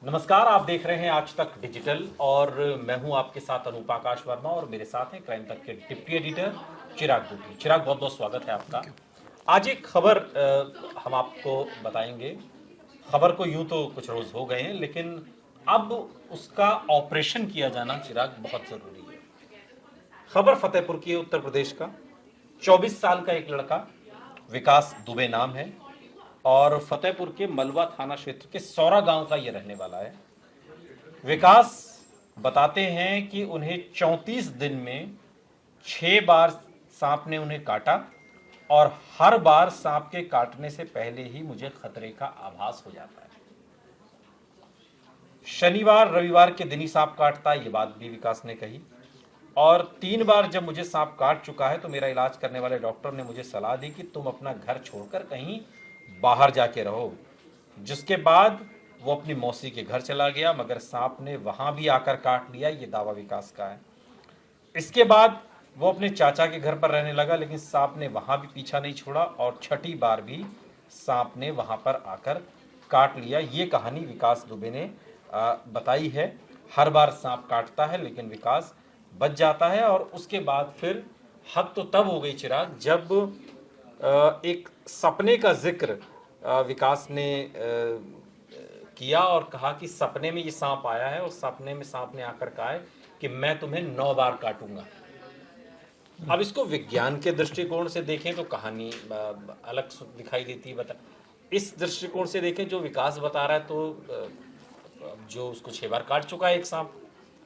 नमस्कार, आप देख रहे हैं आज तक डिजिटल और मैं हूं आपके साथ अनूप आकाश वर्मा और मेरे साथ हैं क्राइम तक के डिप्टी एडिटर चिराग बूटी। चिराग, बहुत बहुत स्वागत है आपका। आज एक खबर हम आपको बताएंगे। खबर को यूं तो कुछ रोज हो गए हैं, लेकिन अब उसका ऑपरेशन किया जाना चिराग बहुत जरूरी है। खबर फतेहपुर की है, उत्तर प्रदेश का। 24 साल का एक लड़का, विकास दुबे नाम है, और फतेहपुर के मलवा थाना क्षेत्र के सौरा गांव का ये रहने वाला है। विकास बताते हैं कि उन्हें 34 दिन में 6 बार सांप ने उन्हें काटा और हर बार सांप के काटने से पहले ही मुझे खतरे का आभास हो जाता है। शनिवार रविवार के दिन ही सांप काटता है, ये बात भी विकास ने कही। और 3 बार जब मुझे सांप काट चुका है तो मेरा इलाज करने वाले डॉक्टर ने मुझे सलाह दी कि तुम अपना घर छोड़कर कहीं बाहर जाके रहो। जिसके बाद वो अपनी मौसी के घर चला गया, मगर सांप ने वहां भी आकर काट लिया, ये दावा विकास का है। इसके बाद वो अपने चाचा के घर पर रहने लगा, लेकिन सांप ने वहां भी पीछा नहीं छोड़ा और 6ठी बार भी सांप ने वहां पर आकर काट लिया। ये कहानी विकास दुबे ने बताई है। हर बार सांप काटता है लेकिन विकास बच जाता है। और उसके बाद फिर हद तो तब हो गई चिराग, जब एक सपने का जिक्र विकास ने किया और कहा कि सपने में ये सांप आया है और सपने में सांप ने आकर कहा है कि मैं तुम्हें 9 बार काटूंगा। अब इसको विज्ञान के दृष्टिकोण से देखें तो कहानी अलग दिखाई देती है। बता, इस दृष्टिकोण से देखें जो विकास बता रहा है, तो जो उसको 6 बार काट चुका है एक सांप,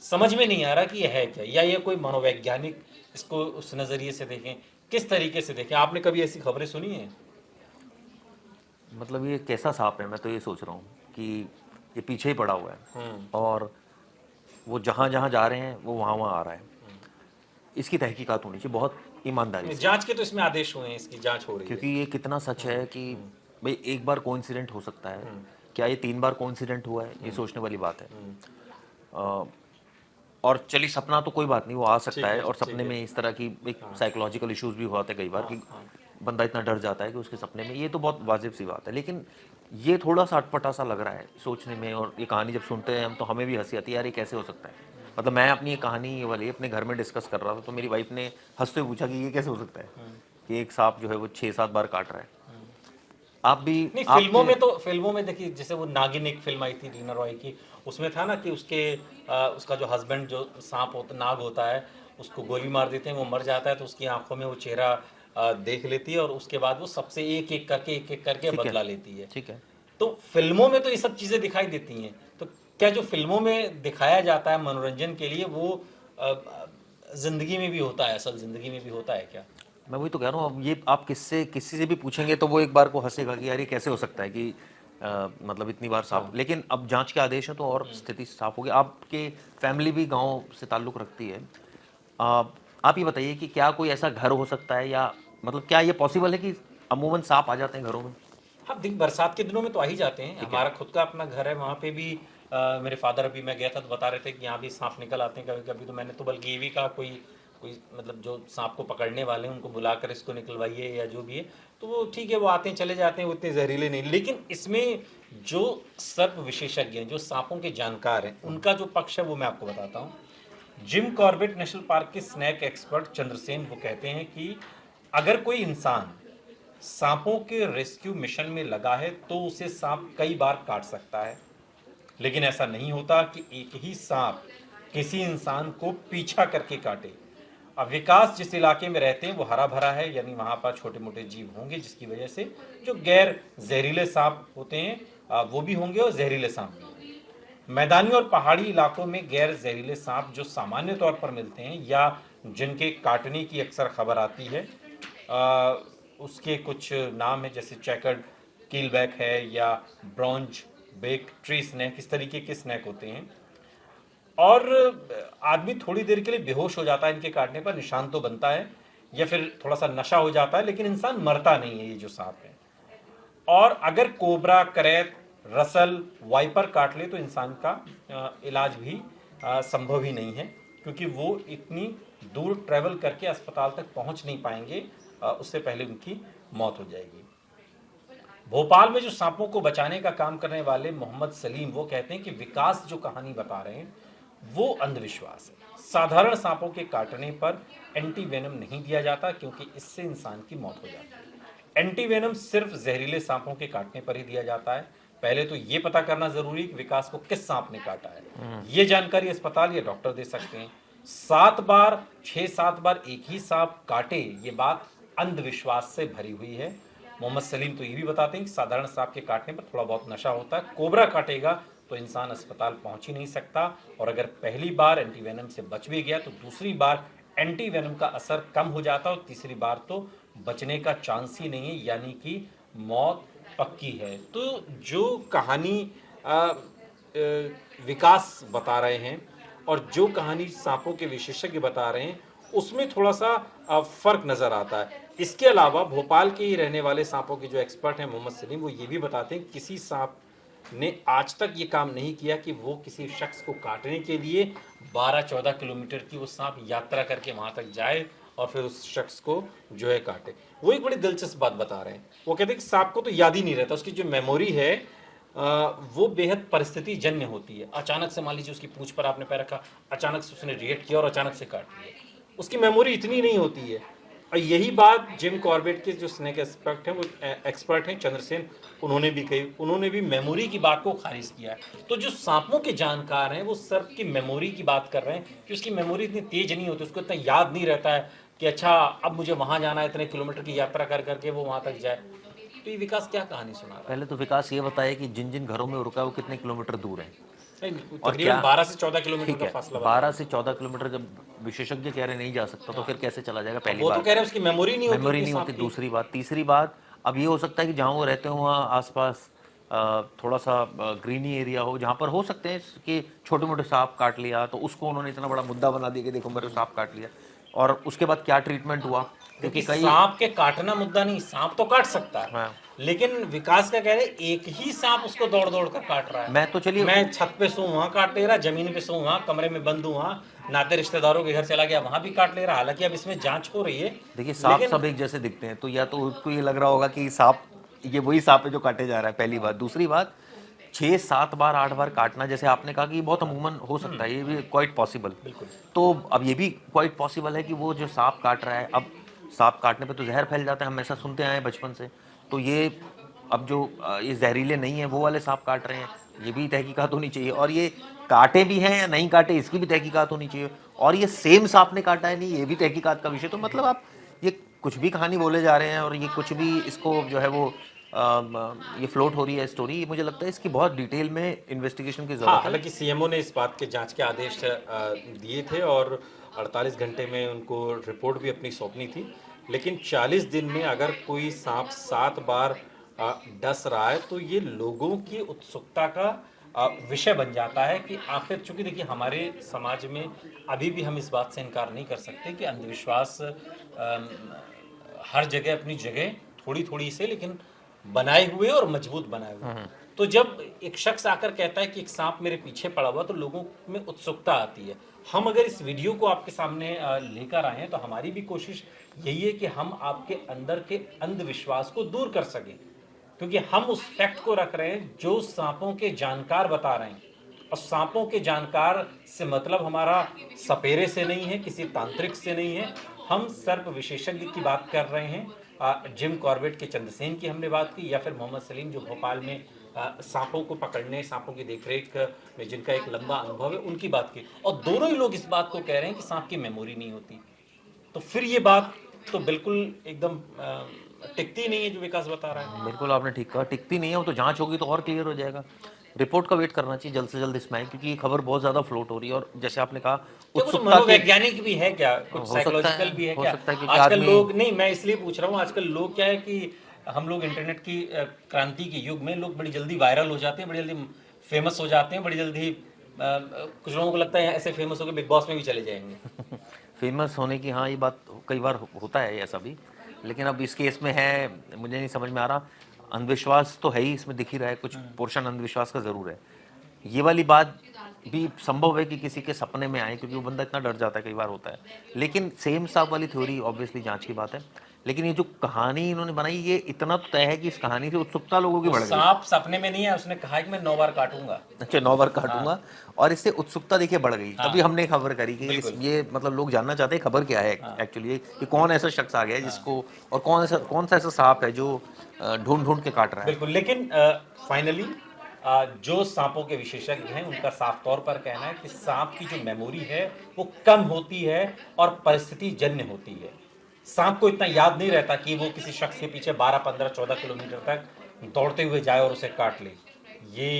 समझ में नहीं आ रहा कि यह है क्या, या ये कोई मनोवैज्ञानिक, इसको उस नजरिए से देखें, किस तरीके से देखें। आपने कभी ऐसी खबरें सुनी हैं? मतलब ये कैसा सांप है, मैं तो ये सोच रहा हूँ कि ये पीछे ही पड़ा हुआ है और वो जहाँ जहाँ जा रहे हैं वो वहाँ वहाँ आ रहा है। इसकी तहकीकात होनी चाहिए बहुत ईमानदारी से। जांच के तो इसमें आदेश हुए हैं, इसकी जांच हो रही है। क्योंकि ये कितना सच है कि भाई एक बार कोइंसिडेंट हो सकता है, क्या ये 3 बार कोइंसिडेंट हुआ है, ये सोचने वाली बात है। और चलिए सपना तो कोई बात नहीं, वो आ सकता है, और सपने में इस तरह की एक साइकोलॉजिकल इश्यूज भी होते हैं कई बार कि बंदा इतना डर जाता है कि उसके सपने में, ये तो बहुत वाजिब सी बात है। लेकिन ये थोड़ा सा अटपटा सा लग रहा है सोचने में, और ये कहानी जब सुनते हैं हम तो हमें भी हंसी आती है, यार ये कैसे हो सकता है। मतलब मैं अपनी ये कहानी ये वाली अपने घर में डिस्कस कर रहा था तो मेरी वाइफ ने हंसते हुए पूछा कि ये कैसे हो सकता है कि एक सांप जो है वो 6-7 बार काट रहा है। आप भी नहीं, फिल्मों में देखिए, जैसे वो नागिन एक फिल्म आई थी रीना रॉय की, उसमें था ना कि उसका जो हस्बैंड जो सांप होता, नाग होता है, उसको गोली मार देते हैं, वो मर जाता है, तो उसकी आंखों में वो चेहरा देख लेती है और उसके बाद वो सबसे एक एक करके बदला लेती है। ठीक है, तो फिल्मों में तो ये सब चीजें दिखाई देती हैं। तो क्या जो फिल्मों में दिखाया जाता है मनोरंजन के लिए, वो जिंदगी में भी होता है, असल जिंदगी में भी होता है क्या? मैं वही तो कह रहा हूँ। अब ये आप किसी से भी पूछेंगे तो वो एक बार को हंसेगा कि यार ये कैसे हो सकता है कि मतलब इतनी बार साफ। लेकिन अब जांच के आदेश हैं तो और स्थिति साफ होगी। आपके फैमिली भी गांव से ताल्लुक़ रखती है। आप ये बताइए कि क्या कोई ऐसा घर हो सकता है, या मतलब क्या ये पॉसिबल है कि अमूमन सांप आ जाते हैं घरों में? हाँ, बरसात के दिनों में तो आ ही जाते हैं। हमारा खुद का अपना घर है, वहाँ पे भी मेरे फादर, अभी मैं गया था तो बता रहे थे कि यहाँ भी सांप निकल आते हैं कभी कभी। तो मैंने तो बल्कि ये भी कहा कोई मतलब जो सांप को पकड़ने वाले हैं उनको बुलाकर इसको निकलवाइए या जो भी है। तो वो ठीक है, वो आते हैं चले जाते हैं, वो इतने जहरीले नहीं। लेकिन इसमें जो सर्प विशेषज्ञ हैं, जो सांपों के जानकार हैं, उनका जो पक्ष है वो मैं आपको बताता हूँ। जिम कॉर्बेट नेशनल पार्क के स्नैक एक्सपर्ट चंद्रसेन वो कहते हैं कि अगर कोई इंसान सांपों के रेस्क्यू मिशन में लगा है तो उसे सांप कई बार काट सकता है, लेकिन ऐसा नहीं होता कि एक ही सांप किसी इंसान को पीछा करके काटे। अब विकास जिस इलाके में रहते हैं वो हरा भरा है, यानी वहां पर छोटे मोटे जीव होंगे, जिसकी वजह से जो गैर जहरीले सांप होते हैं वो भी होंगे और जहरीले सांप भी होंगे। मैदानी और पहाड़ी इलाकों में गैर जहरीले सांप जो सामान्य तौर पर मिलते हैं या जिनके काटने की अक्सर खबर आती है, उसके कुछ नाम है, जैसे चेकर्ड कीलबैक है या ब्रॉन्ज बेक ट्री स्नैक, इस तरीके के स्नैक होते हैं। और आदमी थोड़ी देर के लिए बेहोश हो जाता है इनके काटने पर, निशान तो बनता है या फिर थोड़ा सा नशा हो जाता है, लेकिन इंसान मरता नहीं है ये जो सांप है। और अगर कोबरा, करैत, रसल, वाइपर काट ले तो इंसान का इलाज भी संभव ही नहीं है, क्योंकि वो इतनी दूर ट्रैवल करके अस्पताल तक पहुंच नहीं पाएंगे, उससे पहले उनकी मौत हो जाएगी। भोपाल में जो सांपों को बचाने का काम करने वाले मोहम्मद सलीम वो कहते हैं कि विकास जो कहानी बता रहे हैं वो अंधविश्वास है। साधारण सांपों के काटने पर एंटी वेनम नहीं दिया जाता क्योंकि इससे इंसान की मौत हो जाती है। एंटी वेनम सिर्फ जहरीले सांपों के काटने पर ही दिया जाता है। पहले तो ये पता करना जरूरी कि विकास को किस सांप ने काटा है। ये जानकारी अस्पताल या डॉक्टर दे सकते हैं। 6-7 बार एक ही सांप काटे, ये बात अंधविश्वास से भरी हुई है। मोहम्मद सलीम तो ये भी बताते हैं कि साधारण सांप के काटने पर थोड़ा बहुत नशा होता है, कोबरा काटेगा तो इंसान अस्पताल पहुंच ही नहीं सकता, और अगर पहली बार एंटीवेनम से बच भी गया तो दूसरी बार एंटीवेनम का असर कम हो जाता है और तीसरी बार तो बचने का चांस ही नहीं है, यानी कि मौत पक्की है। तो जो कहानी विकास बता रहे हैं और जो कहानी सांपों के विशेषज्ञ बता रहे हैं उसमें थोड़ा सा फर्क नजर आता है। इसके अलावा भोपाल के ही रहने वाले सांपों के जो एक्सपर्ट हैं मोहम्मद सलीम, वो ये भी बताते हैं किसी सांप ने आज तक ये काम नहीं किया कि वो किसी शख्स को काटने के लिए 12-14 किलोमीटर की वो सांप यात्रा करके वहां तक जाए और फिर उस शख्स को जो है काटे। वो एक बड़ी दिलचस्प बात बता रहे हैं। वो कहते हैं कि सांप को तो याद ही नहीं रहता, उसकी जो मेमोरी है वो बेहद परिस्थिति जन्य होती है। अचानक से मान लीजिए उसकी पूंछ पर आपने पैर रखा, अचानक से उसने रिएक्ट किया और अचानक से काट लिया, उसकी मेमोरी इतनी नहीं होती है। और यही बात जिम कॉर्बेट के जो स्नेक एक्सपर्ट हैं, वो एक्सपर्ट हैं चंद्रसेन, उन्होंने भी कही। उन्होंने भी मेमोरी की बात को खारिज किया है। तो जो सांपों के जानकार हैं वो सर्प की मेमोरी की बात कर रहे हैं कि उसकी मेमोरी इतनी तेज नहीं होती, उसको इतना याद नहीं रहता है कि अच्छा अब मुझे वहां जाना है, इतने किलोमीटर की यात्रा कर करके वो वहां तक जाए। तो ये विकास क्या कहानी सुना रहा है? पहले तो विकास ये बताया कि जिन जिन घरों में वो रुका है वो कितने किलोमीटर दूर है। और तकरीबन 12 से 14 किलोमीटर ठीक का है, फासला 12 से 14 किलोमीटर जब विशेषज्ञ कह रहे नहीं जा सकता तो फिर कैसे चला जाएगा? पहली वो तो बात कह रहे हैं उसकी मेमोरी नहीं होती, मेमोरी इतनी नहीं सांप होती। की। दूसरी बात, तीसरी बात, अब ये हो सकता है कि जहाँ वो रहते हो वहाँ आसपास थोड़ा सा ग्रीनी एरिया हो जहाँ पर हो सकते हैं कि छोटे मोटे सांप काट लिया, तो उसको उन्होंने इतना बड़ा मुद्दा बना दिया कि देखो मेरे सांप काट लिया, और उसके बाद क्या ट्रीटमेंट हुआ, क्योंकि कई सांप के काटना मुद्दा नहीं, सांप तो काट सकता है। हाँ। लेकिन विकास का कह रहे हैं एक ही सांप उसको दौड़ दौड़ कर काट रहा है। मैं तो चलिए मैं छत पे सो वहां काट ले रहा, जमीन पे सो वहां, कमरे में बंद हूं वहां, नाते रिश्तेदारों के घर चला गया वहां भी काट ले रहा। हालांकि अब इसमें जांच हो रही है। देखिए सांप सब एक जैसे दिखते हैं, तो या तो उसको ये लग रहा होगा कि सांप ये वही सांप है जो काटे जा रहा है, पहली बात। दूसरी बात, 6-7 बार 8 बार काटना, जैसे आपने कहा कि ये बहुत अमूमन हो सकता है, ये भी क्वाइट पॉसिबल। बिल्कुल। तो अब ये भी क्वाइट पॉसिबल है कि वो जो सांप काट रहा है, अब सांप काटने पे तो जहर फैल जाता है, हम ऐसा सुनते आए हैं बचपन से। तो ये अब जो ये जहरीले नहीं है वो वाले सांप काट रहे हैं, ये भी तहकीकात होनी चाहिए। और ये काटे भी हैं या नहीं काटे इसकी भी तहकीकात होनी चाहिए। और ये सेम सांप ने काटा है नहीं, ये भी तहकीकात का विषय। तो मतलब आप ये कुछ भी कहानी बोले जा रहे हैं और ये कुछ भी इसको जो है वो ये फ्लोट हो रही है स्टोरी, मुझे लगता है इसकी बहुत डिटेल में इन्वेस्टिगेशन की हाँ, जरूरत है। हालांकि सीएमओ ने इस बात के जांच के आदेश दिए थे और 48 घंटे में उनको रिपोर्ट भी अपनी सौंपनी थी। लेकिन 40 दिन में अगर कोई सांप 7 बार डस रहा है तो ये लोगों की उत्सुकता का विषय बन जाता है कि आखिर, चूंकि देखिए हमारे समाज में अभी भी हम इस बात से इनकार नहीं कर सकते कि अंधविश्वास हर जगह अपनी जगह थोड़ी थोड़ी से लेकिन बनाए हुए और मजबूत बनाए हुए। तो जब एक शख्स आकर कहता है कि एक सांप मेरे पीछे पड़ा हुआ, तो लोगों में उत्सुकता आती है। हम अगर इस वीडियो को आपके सामने लेकर आए हैं तो हमारी भी कोशिश यही है कि हम आपके अंदर के अंधविश्वास को दूर कर सकें, क्योंकि हम उस फैक्ट को रख रहे हैं जो सांपों के जानकार बता रहे हैं। और सांपों के जानकार से मतलब हमारा सपेरे से नहीं है, किसी तांत्रिक से नहीं है, हम सर्प विशेषज्ञ की बात कर रहे हैं। जिम कॉर्बेट के चंद्रसेन की हमने बात की, या फिर मोहम्मद सलीम जो भोपाल में सांपों को पकड़ने, सांपों की देखरेख में जिनका एक लंबा अनुभव है, उनकी बात की। और दोनों ही लोग इस बात को कह रहे हैं कि सांप की मेमोरी नहीं होती। तो फिर ये बात तो बिल्कुल एकदम टिकती नहीं है जो विकास बता रहा है। बिल्कुल आपने ठीक कहा, टिकती नहीं है वो, तो जांच होगी तो और क्लियर हो जाएगा। रिपोर्ट का वेट करना चाहिए जल्द से जल्द इसमें, क्योंकि ये खबर बहुत ज्यादा फ्लोट हो रही है। और जैसे आपने कहा उत्सुकता की, मनोवैज्ञानिक भी है क्या, कुछ साइकोलॉजिकल भी है हो क्या? सकता है कि आजकल आदमी- लोग, नहीं मैं इसलिए पूछ रहा हूँ, आजकल लोग क्या है कि हम लोग इंटरनेट की क्रांति के युग में लोग बड़ी जल्दी वायरल हो जाते हैं, बड़ी जल्दी फेमस हो जाते हैं, बड़ी जल्दी कुछ लोगों को लगता है ऐसे फेमस होकर बिग बॉस में भी चले जाएंगे। फेमस होने की, हाँ ये बात कई बार होता है ऐसा भी। लेकिन अब इस केस में है, मुझे नहीं समझ में आ रहा, अंधविश्वास तो है ही इसमें, दिख ही रहा है कुछ पोर्शन अंधविश्वास का जरूर है। ये वाली बात भी संभव है कि किसी के सपने में आए, क्योंकि वो बंदा इतना डर जाता है, कई बार होता है। लेकिन सेम सांप वाली थ्योरी ऑब्वियसली जांच की बात है। लेकिन ये जो कहानी इन्होंने बनाई, ये इतना तो तय है कि इस कहानी से उत्सुकता लोगों की बढ़ गई। सांप सपने में नहीं है, उसने कहा है कि मैं 9 बार काटूंगा। अच्छा, 9 बार काटूंगा, और इससे उत्सुकता देखिए बढ़ गई। हाँ। तभी हमने खबर करी कि ये मतलब लोग जानना चाहते हैं खबर क्या है एक्चुअली, कि कौन ऐसा शख्स आ गया है जिसको, और कौन सा ऐसा सांप है जो ढूंढ ढूंढ के काट रहा है। बिल्कुल, लेकिन फाइनली जो सांपों के विशेषज्ञ हैं उनका साफ तौर पर कहना है कि सांप की जो मेमोरी है वो कम होती है और परिस्थिति जन्य होती है। सांप को इतना याद नहीं रहता कि वो किसी शख्स के पीछे 12, 15, 14 किलोमीटर तक दौड़ते हुए जाए और उसे काट ले। ये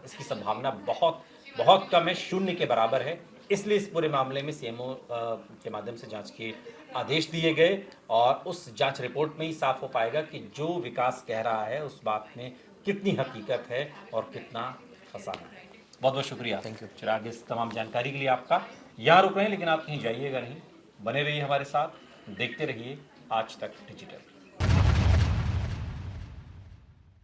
इसकी संभावना बहुत बहुत कम है, शून्य के बराबर है। इसलिए इस पूरे मामले में सीएमओ के माध्यम से जांच के आदेश दिए गए और उस जांच रिपोर्ट में ही साफ हो पाएगा कि जो विकास कह रहा है उस बात में कितनी हकीकत है और कितना फसाना है। बहुत बहुत शुक्रिया, थैंक यू चिराग, इस तमाम जानकारी के लिए आपका। यहाँ रुक रहे हैं लेकिन आप कहीं जाइएगा नहीं, बने रहिए हमारे साथ, देखते रहिए आज तक डिजिटल।